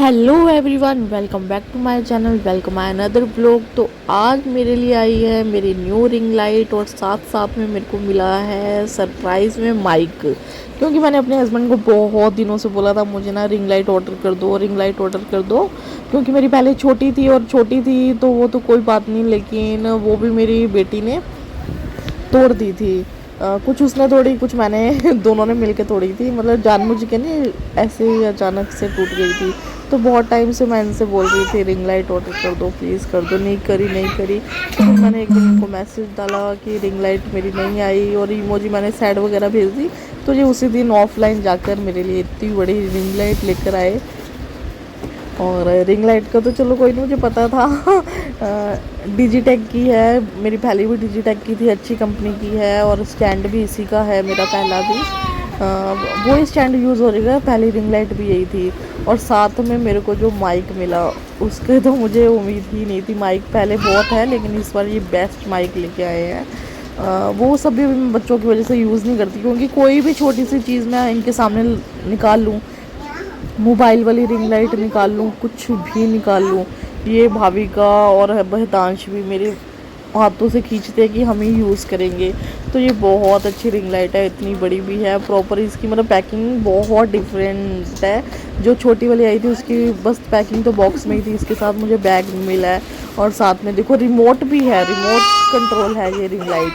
Hello everyone, welcome back to my channel, welcome my another blog. तो आज मेरे लिए आई है मेरी न्यू रिंग लाइट और साथ साथ में मेरे को मिला है सरप्राइज़ में माइक। क्योंकि मैंने अपने हस्बैंड को बहुत दिनों से बोला था मुझे ना रिंग लाइट ऑर्डर कर दो, रिंग लाइट ऑर्डर कर दो। क्योंकि मेरी पहले छोटी थी और छोटी थी तो वो तो कोई बात नहीं, लेकिन वो भी मेरी बेटी ने तोड़ दी थी। कुछ उसने तोड़ी, कुछ मैंने दोनों ने मिलके तोड़ी थी। मतलब जानबूझ के नहीं, ऐसे ही अचानक से टूट गई थी। तो बहुत टाइम से मैं इनसे बोल रही थी रिंग लाइट ऑर्डर कर दो, प्लीज़ कर दो। नहीं करी नहीं करी। तो फिर मैंने एक दिन उनको मैसेज डाला कि रिंग लाइट मेरी नहीं आई और इमोजी मैंने सैड वगैरह भेज दी। तो ये उसी दिन ऑफलाइन जाकर मेरे लिए इतनी बड़ी रिंग लाइट लेकर आए। और रिंग लाइट का तो चलो कोई नहीं, मुझे पता था। डिजिटेक की है, मेरी पहली भी डिजिटेक की थी, अच्छी कंपनी की है। और स्टैंड भी इसी का है, मेरा पहला भी वो स्टैंड यूज़ हो जाएगा। पहली रिंग लाइट भी यही थी। और साथ में मेरे को जो माइक मिला उसके तो मुझे उम्मीद ही नहीं थी। माइक पहले बहुत है लेकिन इस बार ये बेस्ट माइक लेके आए हैं। वो सब भी मैं बच्चों की वजह से यूज़ नहीं करती, क्योंकि कोई भी छोटी सी चीज़ मैं इनके सामने निकाल लूँ, मोबाइल वाली रिंग लाइट निकाल लूँ, कुछ भी निकाल लूँ, ये भाविका और बहतांश भी मेरे हाथों से खींचते हैं कि हम ही यूज़ करेंगे। तो ये बहुत अच्छी रिंग लाइट है, इतनी बड़ी भी है प्रॉपर। इसकी मतलब पैकिंग बहुत डिफरेंट है। जो छोटी वाली आई थी उसकी बस पैकिंग तो बॉक्स में ही थी, इसके साथ मुझे बैग मिला है। और साथ में देखो रिमोट भी है, रिमोट कंट्रोल है ये रिंग लाइट।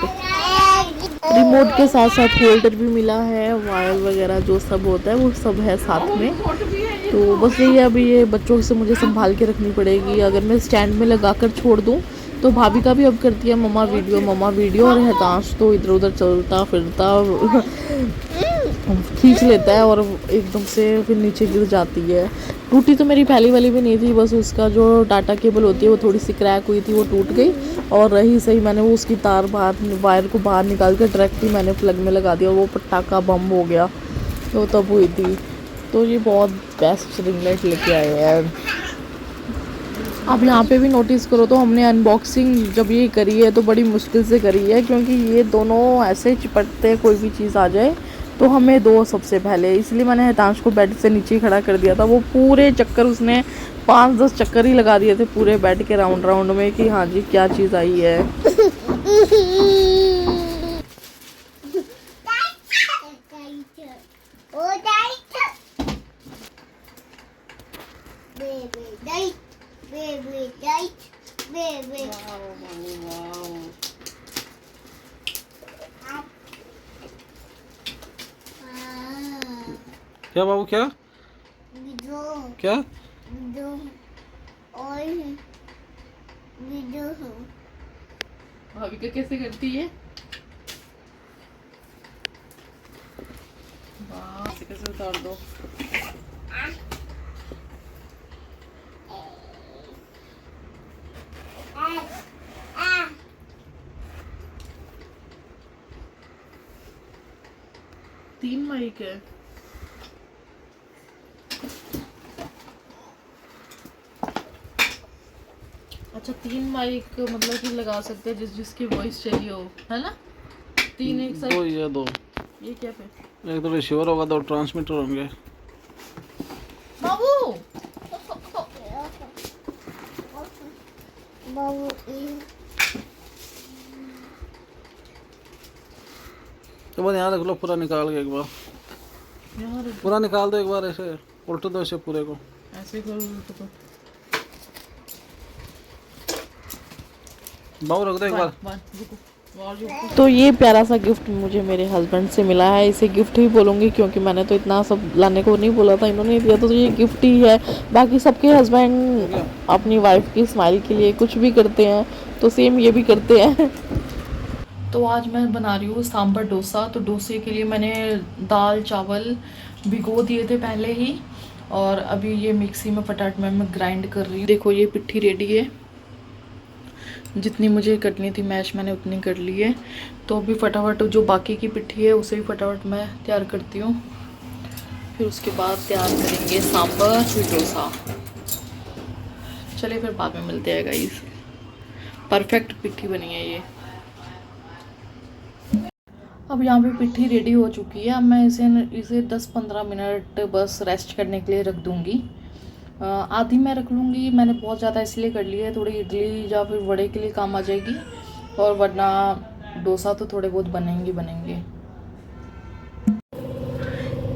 रिमोट के साथ साथ होल्डर भी मिला है, वायर वगैरह जो सब होता है वो सब है साथ में। तो बस यही है, अभी ये बच्चों से मुझे संभाल के रखनी पड़ेगी। अगर मैं स्टैंड में लगा कर छोड़ दूँ तो भाभी का भी अब करती है मम्मा वीडियो मम्मा वीडियो, और हताश तो इधर उधर चलता फिरता खींच लेता है और एकदम से फिर नीचे गिर जाती है। टूटी तो मेरी पहली वाली भी नहीं थी, बस उसका जो डाटा केबल होती है वो थोड़ी सी क्रैक हुई थी, वो टूट गई। और रही सही, मैंने वो उसकी तार बाहर, वायर को बाहर निकाल कर डायरेक्ट ही मैंने प्लग में लगा दिया, वो पटाखा बम हो गया। तो तब हुई थी। तो ये बहुत बेस्ट रिंग लाइट लेके आए हैं। अब यहाँ पे भी नोटिस करो तो हमने अनबॉक्सिंग जब ये करी है तो बड़ी मुश्किल से करी है, क्योंकि ये दोनों ऐसे चिपटते हैं, कोई भी चीज़ आ जाए तो हमें दो सबसे पहले। इसलिए मैंने हितांश को बेड से नीचे ही खड़ा कर दिया था। वो पूरे चक्कर उसने 5-10 चक्कर ही लगा दिए थे पूरे बेड के राउंड राउंड में कि हाँ जी क्या चीज़ आई है। क्या बाबू, क्या क्या भाभी कैसे करती है? वाह, कैसे उतार दो। तीन माइक है। अच्छा, तीन माइक मतलब कि लगा सकते हैं जिसकी वॉइस चाहिए हो, है ना? तीन एक साथ। दो, ये दो। ये क्या फिर? एक तो रिसीवर होगा, दो ट्रांसमीटर होंगे। बाबू तो बस यहाँ रख लो, पूरा निकाल के एक बार, यहाँ पूरा निकाल दो एक बार, ऐसे उल्ट दो इसे पूरे को। ऐसे करो तो बाबू रख दो एक बार। तो ये प्यारा सा गिफ्ट मुझे मेरे हस्बैंड से मिला है। इसे गिफ्ट ही बोलूँगी क्योंकि मैंने तो इतना सब लाने को नहीं बोला था, इन्होंने दिया तो ये गिफ्ट ही है। बाकी सबके हस्बैंड अपनी वाइफ की स्माइल के लिए कुछ भी करते हैं, तो सेम ये भी करते हैं। तो आज मैं बना रही हूँ सांभर डोसा। तो डोसे के लिए मैंने दाल चावल भिगो दिए थे पहले ही, और अभी ये मिक्सी में फटाफट मैं ग्राइंड कर रही हूँ। देखो ये पिट्ठी रेडी है, जितनी मुझे कटनी थी मैश मैंने उतनी कर ली है। तो अभी फटाफट जो बाकी की पिट्ठी है उसे भी फटाफट मैं तैयार करती हूँ, फिर उसके बाद तैयार करेंगे सांभर फिर डोसा। चलिए फिर बाद में मिलते हैं गाइस। परफेक्ट पिट्ठी बनी है ये। अब यहाँ पे पिट्ठी रेडी हो चुकी है। अब मैं इसे 10-15 मिनट बस रेस्ट करने के लिए रख दूँगी। आधी मैं रख लूँगी, मैंने बहुत ज़्यादा इसलिए कर लिया है, थोड़ी इडली या फिर वड़े के लिए काम आ जाएगी, और वरना डोसा तो थोड़े बहुत बनेंगे।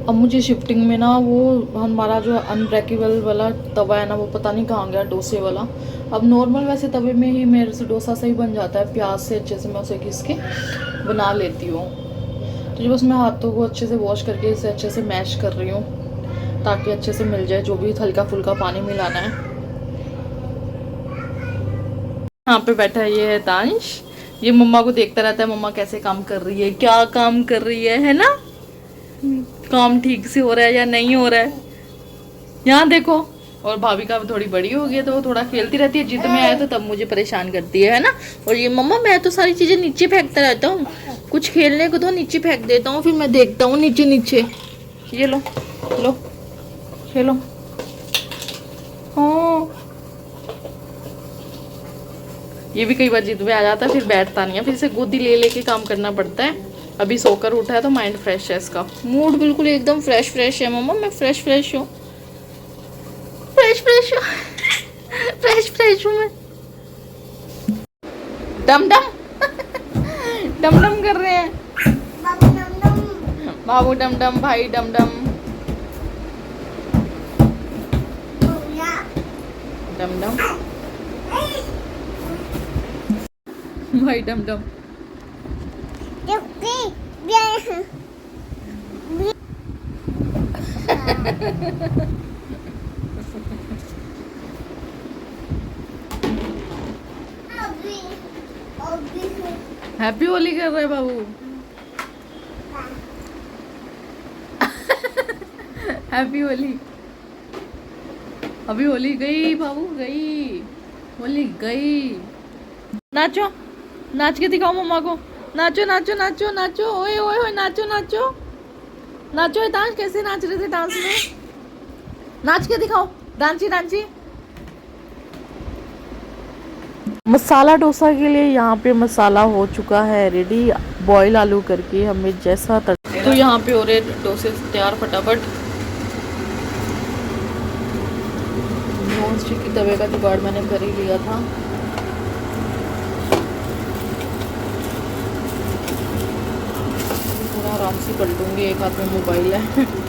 अब मुझे शिफ्टिंग में ना वो हमारा जो अनब्रेकेबल वाला तवा है ना, वो पता नहीं कहाँ गया डोसे वाला। अब नॉर्मल वैसे तवे में ही मेरे से डोसा सही बन जाता है, प्याज से अच्छे से मैं उसे घिस के बना लेती हूँ। तो जब उसमें हाथों को अच्छे से वॉश करके इसे अच्छे से मैश कर रही हूँ, ताकि अच्छे से मिल जाए, जो भी हल्का फुल्का पानी मिलाना है। यहाँ पे बैठा है, ये है दांश, ये मम्मा को देखता रहता है मम्मा कैसे काम कर रही है, क्या काम कर रही है ना, काम ठीक से हो रहा है या नहीं हो रहा है, यहाँ देखो। और भाभी का थोड़ी बड़ी हो गई है तो वो थोड़ा खेलती रहती है, जिद में आया तो तब मुझे परेशान करती है ना। और ये मम्मा मैं तो सारी चीजें नीचे फेंकता रहता हूँ, कुछ खेलने को तो नीचे फेंक देता हूँ, फिर मैं देखता हूँ नीचे नीचे। ये लो लो खेलो। हाँ, ये भी कई बार जिद में आ जाता है, फिर बैठता नहीं है, फिर इसे गोदी ले लेके काम करना पड़ता है। अभी सोकर उठा है तो माइंड फ्रेश है, इसका मूड बिल्कुल एकदम फ्रेश है। मम्मा मैं फ्रेश हूँ, फ्रेश हूँ, फ्रेश हूँ मैं। डम डम डम डम कर रहे हैं बाबू, डम डम भाई, डम डम डम डम भाई, डम डम। हैप्पी होली कर रहे बाबू। हैप्पी होली। अभी होली गई बाबू, गई होली गई। नाचो, नाच के दिखाओ मम्मा को, नाचो नाचो नाचो नाचो, ओए ओए ओए नाचो नाचो नाचो। डांस कैसे नाच रहे थे, डांस में नाच के दिखाओ, डांसी डांसी। मसाला डोसा के लिए यहाँ पे मसाला हो चुका है रेडी, बॉईल आलू करके हमें जैसा तो यहाँ पे हो रहे डोसे तैयार फटाफट। नॉन स्टिक की तवे का जुगाड़ मैंने कर ही लिया था। थोड़ा आराम से पलटूंगी, एक हाथ में मोबाइल है।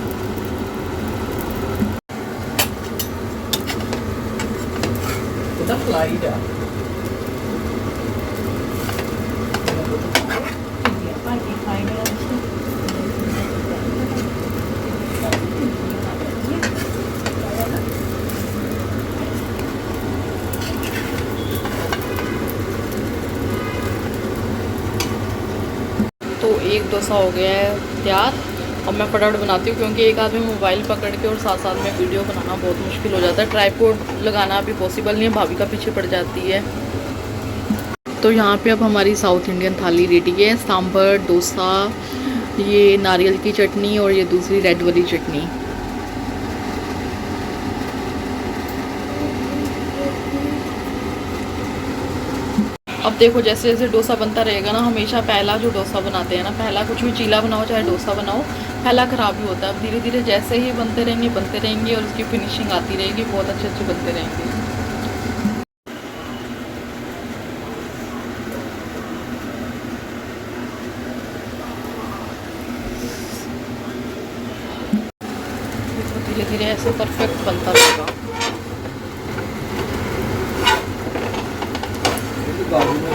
तो एक डोसा हो गया है तैयार। अब मैं फटाफट बनाती हूँ, क्योंकि एक आदमी मोबाइल पकड़ के और साथ साथ में वीडियो बनाना बहुत मुश्किल हो जाता है। ट्राइपॉड लगाना भी पॉसिबल नहीं है, भाभी का पीछे पड़ जाती है। तो यहाँ पे अब हमारी साउथ इंडियन थाली रेडी है। सांभर, डोसा, ये नारियल की चटनी और ये दूसरी रेड वाली चटनी। अब देखो जैसे जैसे डोसा बनता रहेगा ना, हमेशा पहला जो डोसा बनाते हैं ना, पहला कुछ भी चीला बनाओ चाहे डोसा बनाओ, पहला ख़राब ही होता है। अब धीरे धीरे जैसे ही बनते रहेंगे और उसकी फिनिशिंग आती रहेगी, बहुत अच्छे अच्छे बनते रहेंगे। धीरे धीरे ऐसे परफेक्ट बनता रहेगा। बाबू में